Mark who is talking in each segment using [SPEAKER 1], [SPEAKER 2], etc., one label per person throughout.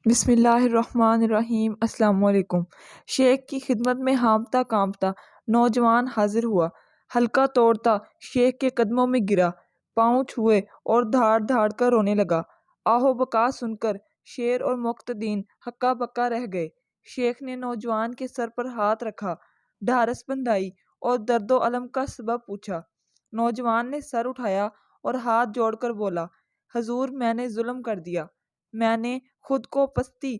[SPEAKER 1] بسم اللہ الرحمن الرحیم۔ السلام علیکم۔ شیخ کی خدمت میں ہانپتا کانپتا نوجوان حاضر ہوا، حلقہ توڑتا شیخ کے قدموں میں گرا، پاؤں چھوئے اور دھاڑ دھاڑ کر رونے لگا۔ آہو بکا سن کر شیر اور مقتدین ہکا بکا رہ گئے۔ شیخ نے نوجوان کے سر پر ہاتھ رکھا، ڈھارس بندھائی اور درد و الم کا سبب پوچھا۔ نوجوان نے سر اٹھایا اور ہاتھ جوڑ کر بولا، حضور میں نے ظلم کر دیا، میں نے خود کو پستی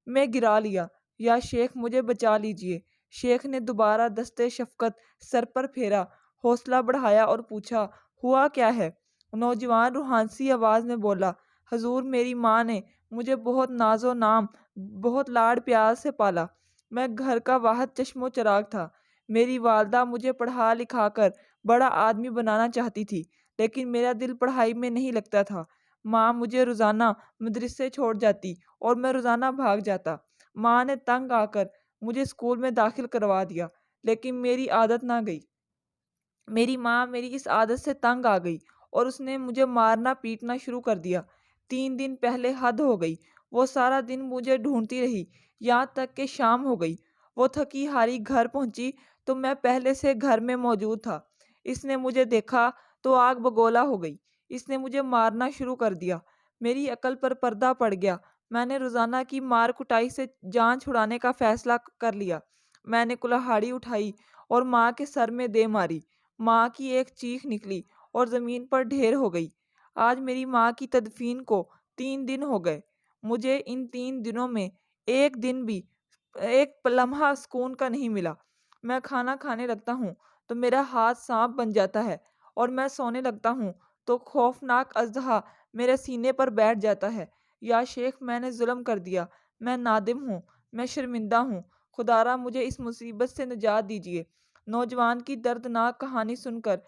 [SPEAKER 1] میں گرا لیا، یا شیخ مجھے بچا لیجئے۔ شیخ نے دوبارہ دستے شفقت سر پر پھیرا، حوصلہ بڑھایا اور پوچھا، ہوا کیا ہے؟ نوجوان روحانسی آواز میں بولا، حضور میری ماں نے مجھے بہت ناز و نام، بہت لاڑ پیار سے پالا۔ میں گھر کا واحد چشم و چراغ تھا۔ میری والدہ مجھے پڑھا لکھا کر بڑا آدمی بنانا چاہتی تھی، لیکن میرا دل پڑھائی میں نہیں لگتا تھا۔ ماں مجھے روزانہ مدرسے چھوڑ جاتی اور میں روزانہ بھاگ جاتا۔ ماں نے تنگ آ کر مجھے اسکول میں داخل کروا دیا، لیکن میری عادت نہ گئی۔ میری ماں میری اس عادت سے تنگ آ گئی اور اس نے مجھے مارنا پیٹنا شروع کر دیا۔ 3 دن پہلے حد ہو گئی۔ وہ سارا دن مجھے ڈھونڈتی رہی، یہاں تک کہ شام ہو گئی۔ وہ تھکی ہاری گھر پہنچی تو میں پہلے سے گھر میں موجود تھا۔ اس نے مجھے دیکھا تو آگ بگولا ہو گئی۔ اس نے مجھے مارنا شروع کر دیا۔ میری عقل پر پردہ پڑ گیا۔ میں نے روزانہ کی مار کٹائی سے جان چھڑانے کا فیصلہ کر لیا۔ میں نے کلہاڑی اٹھائی اور ماں کے سر میں دے ماری۔ ماں کی ایک چیخ نکلی اور زمین پر ڈھیر ہو گئی۔ آج میری ماں کی تدفین کو 3 دن ہو گئے۔ مجھے ان 3 دنوں میں ایک دن بھی ایک لمحہ سکون کا نہیں ملا۔ میں کھانا کھانے لگتا ہوں تو میرا ہاتھ سانپ بن جاتا ہے، اور میں سونے لگتا ہوں تو خوفناک اژدہا میرے سینے پر بیٹھ جاتا ہے۔ یا شیخ میں نے ظلم کر دیا، میں نادم ہوں، میں شرمندہ ہوں، خدارا مجھے اس مصیبت سے نجات دیجیے۔ نوجوان کی دردناک کہانی سن کر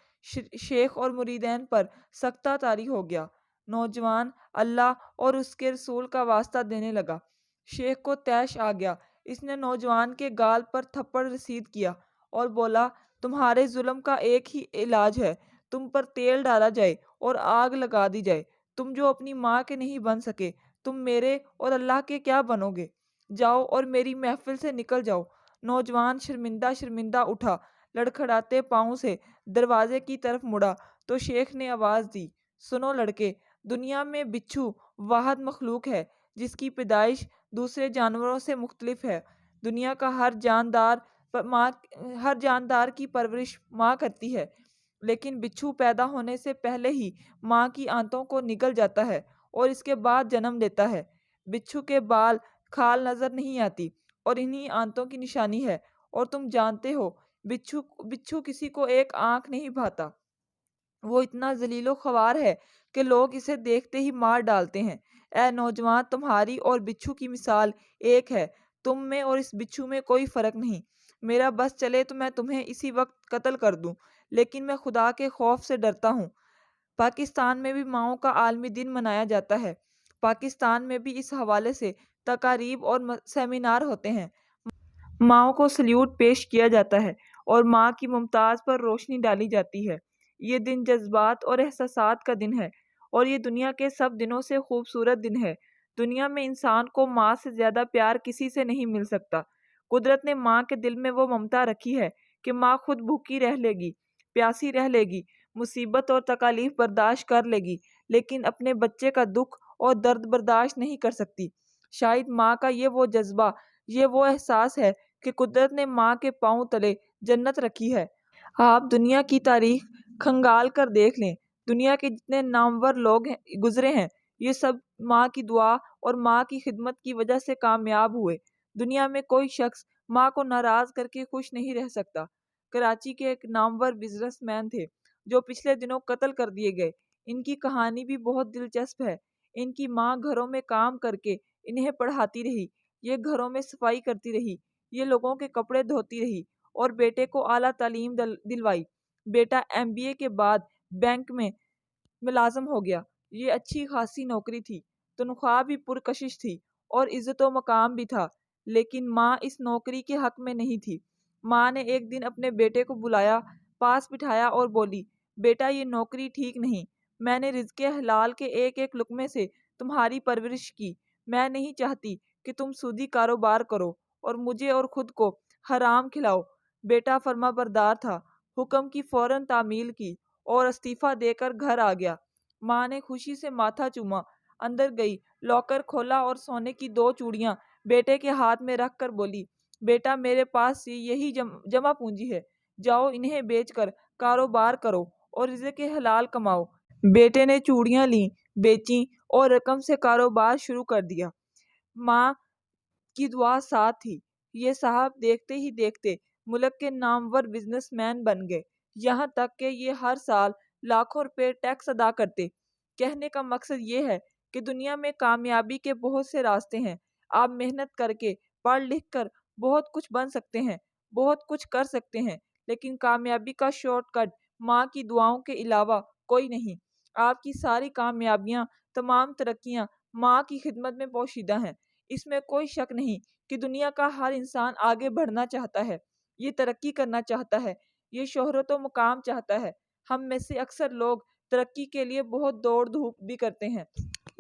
[SPEAKER 1] شیخ اور مریدین پر سکتہ طاری ہو گیا۔ نوجوان اللہ اور اس کے رسول کا واسطہ دینے لگا۔ شیخ کو طیش آ گیا۔ اس نے نوجوان کے گال پر تھپڑ رسید کیا اور بولا، تمہارے ظلم کا ایک ہی علاج ہے، تم پر تیل ڈالا جائے اور آگ لگا دی جائے۔ تم جو اپنی ماں کے نہیں بن سکے، تم میرے اور اللہ کے کیا بنو گے؟ جاؤ اور میری محفل سے نکل جاؤ۔ نوجوان شرمندہ شرمندہ اٹھا، لڑکھڑاتے پاؤں سے دروازے کی طرف مڑا تو شیخ نے آواز دی، سنو لڑکے، دنیا میں بچھو واحد مخلوق ہے جس کی پیدائش دوسرے جانوروں سے مختلف ہے۔ دنیا کا ہر جاندار کی پرورش ماں کرتی ہے، لیکن بچھو پیدا ہونے سے پہلے ہی ماں کی آنتوں کو نگل جاتا ہے اور اس کے بعد جنم لیتا ہے۔ بچھو کے بال کھال نظر نہیں آتی اور انہی آنتوں کی نشانی ہے، اور تم جانتے ہو بچھو کسی کو ایک آنکھ نہیں بھاتا۔ وہ اتنا ذلیل و خوار ہے کہ لوگ اسے دیکھتے ہی مار ڈالتے ہیں۔ اے نوجوان، تمہاری اور بچھو کی مثال ایک ہے۔ تم میں اور اس بچھو میں کوئی فرق نہیں۔ میرا بس چلے تو میں تمہیں اسی وقت قتل کر دوں، لیکن میں خدا کے خوف سے ڈرتا ہوں۔ پاکستان میں بھی ماؤں کا عالمی دن منایا جاتا ہے۔ پاکستان میں بھی اس حوالے سے تقاریب اور سیمینار ہوتے ہیں۔ ماؤں کو سلیوٹ پیش کیا جاتا ہے اور ماں کی ممتاز پر روشنی ڈالی جاتی ہے۔ یہ دن جذبات اور احساسات کا دن ہے، اور یہ دنیا کے سب دنوں سے خوبصورت دن ہے۔ دنیا میں انسان کو ماں سے زیادہ پیار کسی سے نہیں مل سکتا۔ قدرت نے ماں کے دل میں وہ ممتا رکھی ہے کہ ماں خود بھوکی رہ لے گی، پیاسی رہ لے گی، مصیبت اور تکالیف برداشت کر لے گی، لیکن اپنے بچے کا دکھ اور درد برداشت نہیں کر سکتی۔ شاید ماں کا یہ وہ جذبہ، یہ وہ احساس ہے کہ قدرت نے ماں کے پاؤں تلے جنت رکھی ہے۔ آپ دنیا کی تاریخ کھنگال کر دیکھ لیں، دنیا کے جتنے نامور لوگ گزرے ہیں، یہ سب ماں کی دعا اور ماں کی خدمت کی وجہ سے کامیاب ہوئے۔ دنیا میں کوئی شخص ماں کو ناراض کر کے خوش نہیں رہ سکتا۔ کراچی کے ایک نامور بزنس مین تھے جو پچھلے دنوں قتل کر دیے گئے۔ ان کی کہانی بھی بہت دلچسپ ہے۔ ان کی ماں گھروں میں کام کر کے انہیں پڑھاتی رہی، یہ گھروں میں صفائی کرتی رہی، یہ لوگوں کے کپڑے دھوتی رہی، اور بیٹے کو اعلیٰ تعلیم دلوائی۔ بیٹا MBA کے بعد بینک میں ملازم ہو گیا۔ یہ اچھی خاصی نوکری تھی، تنخواہ بھی پرکشش تھی اور عزت و مقام بھی تھا، لیکن ماں اس نوکری کے حق میں نہیں تھی۔ ماں نے ایک دن اپنے بیٹے کو بلایا، پاس بٹھایا اور بولی، بیٹا یہ نوکری ٹھیک نہیں، میں نے رزق حلال کے ایک ایک لقمے سے تمہاری پرورش کی، میں نہیں چاہتی کہ تم سودی کاروبار کرو اور مجھے اور خود کو حرام کھلاؤ۔ بیٹا فرما بردار تھا، حکم کی فوراً تعمیل کی اور استعفیٰ دے کر گھر آ گیا۔ ماں نے خوشی سے ماتھا چوما، اندر گئی، لاکر کھولا اور سونے کی 2 چوڑیاں بیٹے کے ہاتھ میں رکھ کر بولی، بیٹا میرے پاس یہی جمع پونجی ہے، جاؤ انہیں بیچ کر کاروبار کرو اور رزق حلال کماؤ۔ بیٹے نے چوڑیاں لیں، بیچیں اور رقم سے کاروبار شروع کر دیا۔ ماں کی دعا ساتھ تھی۔ یہ صاحب دیکھتے ہی دیکھتے ملک کے نامور بزنس مین بن گئے، یہاں تک کہ یہ ہر سال لاکھوں روپے ٹیکس ادا کرتے۔ کہنے کا مقصد یہ ہے کہ دنیا میں کامیابی کے بہت سے راستے ہیں۔ آپ محنت کر کے، پڑھ لکھ کر بہت کچھ بن سکتے ہیں، بہت کچھ کر سکتے ہیں، لیکن کامیابی کا شارٹ کٹ ماں کی دعاؤں کے علاوہ کوئی نہیں۔ آپ کی ساری کامیابیاں، تمام ترقیاں ماں کی خدمت میں پوشیدہ ہیں۔ اس میں کوئی شک نہیں کہ دنیا کا ہر انسان آگے بڑھنا چاہتا ہے، یہ ترقی کرنا چاہتا ہے، یہ شہرت و مقام چاہتا ہے۔ ہم میں سے اکثر لوگ ترقی کے لیے بہت دوڑ دھوپ بھی کرتے ہیں،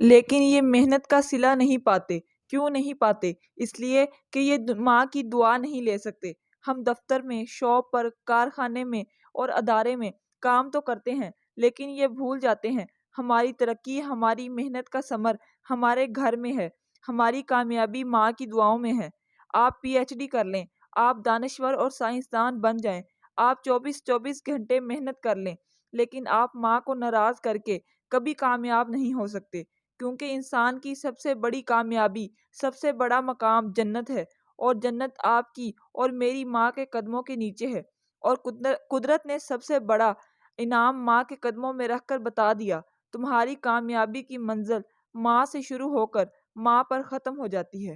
[SPEAKER 1] لیکن یہ محنت کا صلہ نہیں پاتے۔ کیوں نہیں پاتے؟ اس لیے کہ یہ ماں کی دعا نہیں لے سکتے۔ ہم دفتر میں، شاپ پر، کارخانے میں اور ادارے میں کام تو کرتے ہیں، لیکن یہ بھول جاتے ہیں ہماری ترقی، ہماری محنت کا ثمر ہمارے گھر میں ہے، ہماری کامیابی ماں کی دعاؤں میں ہے۔ آپ پی ایچ ڈی کر لیں، آپ دانشور اور سائنسدان بن جائیں، آپ 24 گھنٹے محنت کر لیں، لیکن آپ ماں کو ناراض کر کے کبھی کامیاب نہیں ہو سکتے، کیونکہ انسان کی سب سے بڑی کامیابی، سب سے بڑا مقام جنت ہے، اور جنت آپ کی اور میری ماں کے قدموں کے نیچے ہے، اور قدرت نے سب سے بڑا انعام ماں کے قدموں میں رکھ کر بتا دیا، تمہاری کامیابی کی منزل ماں سے شروع ہو کر ماں پر ختم ہو جاتی ہے۔